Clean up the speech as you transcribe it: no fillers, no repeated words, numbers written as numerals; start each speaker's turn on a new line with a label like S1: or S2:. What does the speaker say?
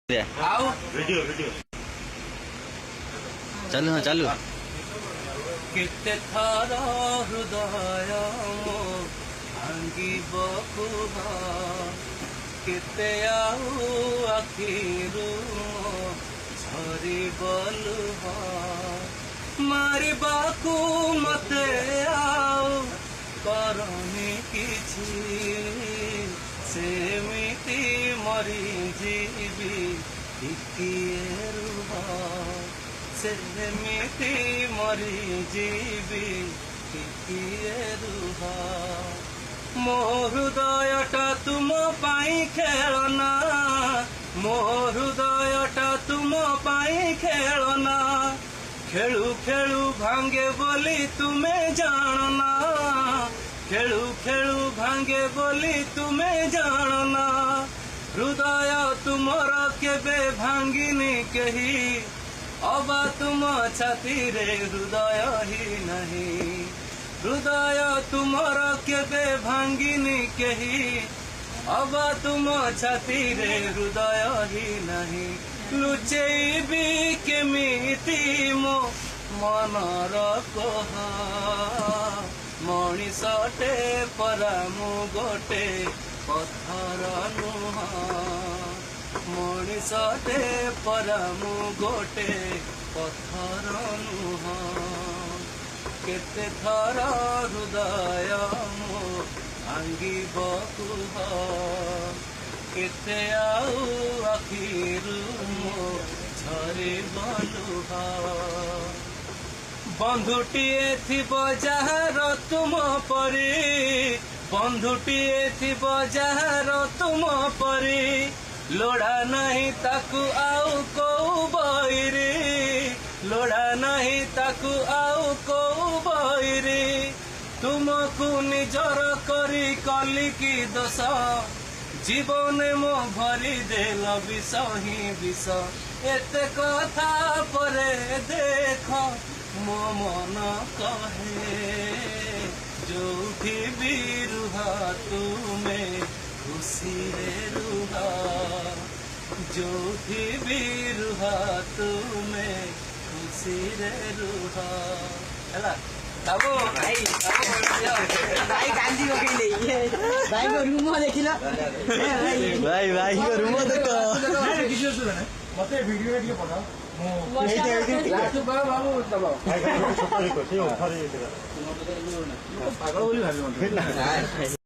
S1: video video चालू हाँ चालू
S2: केते थर हृदय मो भांगी बकुहा केते आउ आखिरु झरी बलुहा मारी बाकू मते आउ करनी किछि सेमिति मरी जीवी टिकिए रुहा सेमिति मरी जीवी टिकिए रुहा मो हृदयटा तुम पाई खेलना मो हृदयटा तुम पाई खेलना खेलु खेलु भांगे बोली तुम्हें जानना खेलु खेलु भांगे बोली तुम्हें जानना हृदय तुमर केबे भांगिनी कही अबा तुम छाती रे हृदय ही नहीं हृदय तुमर केबे भांगिनी कही अबा तुम छाती रे हृदय ही नहीं लुचेबी केमिति मो मनर कहा मनीषटे परा मु गोटे पत्थर नुहा मनीषटे परा मु गोटे पत्थर नुहा केते थर हृदय मो भांगी बकुहा केते आउ आखिरु मो झरी बलुहा बंधुटीए थिब जहार तुम परी बंधुटीए थिब जहार तुम परी लोड़ा नहीं ताकू आउ को बैरी लोड़ा नहीं ताकू आउ को बैरी तुमको निजर करी कली की दोष जीवन मो भरी देल विष ही विष एते कथा परे देख मो मन कहे जोठी भी रुहा तुमे खुशी रे रुहा जोठी भी रुहा तुमे खुशी रे रुहा हैला बाबू भाई भाई कांदी पकेले भाई को रूम देखिला
S1: भाई भाई को रूम देखो
S3: मते वीडियो रे पठाओ
S2: बाबू दबाओ
S3: पागल बोली भाभी